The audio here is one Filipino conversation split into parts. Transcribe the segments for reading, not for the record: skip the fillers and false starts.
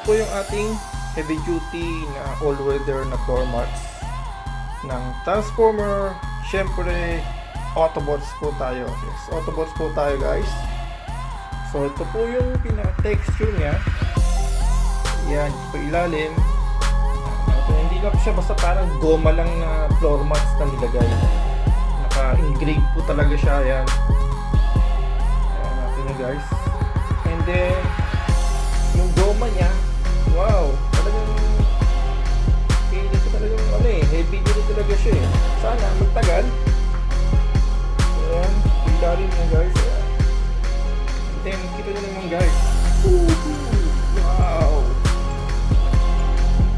po yung ating heavy duty na all-weather na floor mats ng transformer. Syempre, Autobots po tayo. Yes, Autobots po tayo guys. So ito po yung pina-texture niya. Yan, ito po ilalim. Hindi lang siya basta parang goma lang na floor mats na nilagay. Naka-engrave po talaga siya. Yan. Ayan natin yun guys. And then, yung goma niya, wow, talagang hindi ko talagang heavy duty talaga siya eh. Sana magtagal. Ayan, ilalim niya guys. Ayan. And then, kita nyo naman guys. Wow!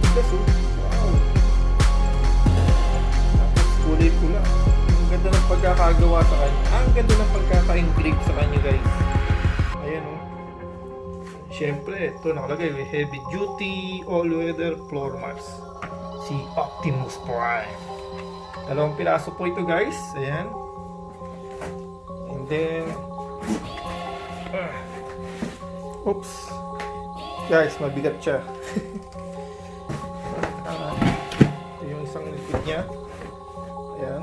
Tigas oh. Wow! Tapos kulay pula. Ang ganda ng pagkakagawa sa kanya. Ang ganda ng pagkaka-engrave sa kanya guys. Ayan oh. Siyempre, ito nakalagay. Heavy duty all-weather floor mats. Si Optimus Prime. Dalawang piraso po ito guys. Ayan. And then oops. Guys, mabigat siya. Ito yung isang likod niya. Ayan.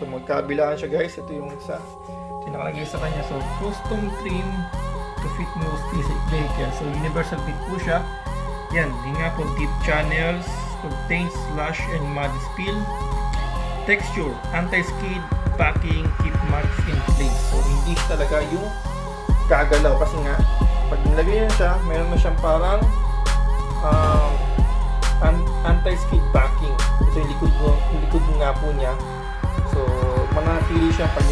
So magkabilaan siya guys. Ito yung isa. Ito yung nakalagay sa kanya. So custom trim to fit most vehicle. So universal fit po siya. Yan. Yung nga po deep channels. Contains slush and mud spill. Texture. Anti-skid. Packing. Keep muds in place. So hindi siya talaga yung gagalaw. Kasi nga pag nilagay na siya, meron na siyang parang anti-skid backing. Ito yung likod nga po niya. So, manatili siya. Pag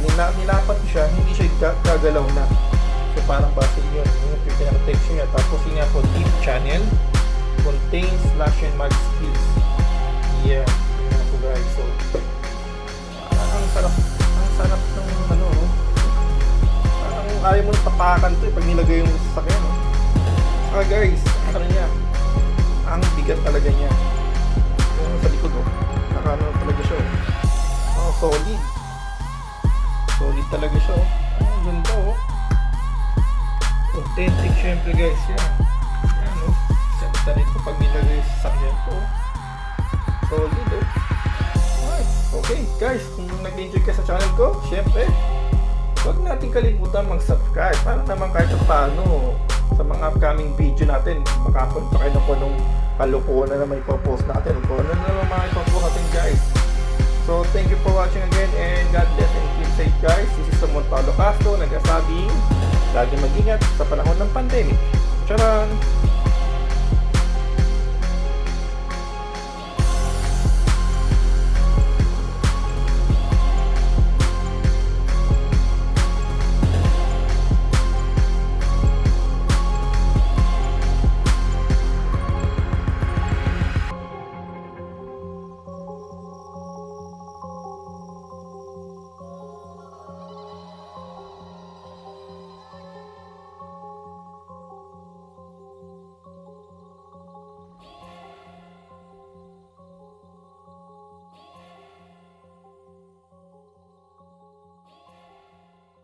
nilapat siya, hindi siya gagalaw na. So, parang base yun. Yung pinaka-texture niya. Tapos yun nga po, deep channel. Contains slash and mud spills. Yeah. Yun nga po guys. So, ang sarap ng ano, ayaw mo tapakan to pag nilagay yung sasakyan. Guys, ano niya? Ang bigat talaga niya. Yung sa likod nakano talaga siya. Solid. Solid talaga siya. Ang ganda authentic syempre guys. Yan. Yan ganda nito pag nilagay yung sasakyan to. Solid Okay guys, kung nag-enjoy ka sa channel ko, syempre huwag natin kalimutan mag-subscribe para naman kahit paano sa mga upcoming video natin makapag pa kayo na po nung kalukuhan na may ipopost natin kung ano na naman mga ipopost natin guys. So thank you for watching again and God bless and keep safe guys. This is Autobot Car Floor Mat nag-asabing lagi mag-ingat sa panahon ng pandemic. Charan!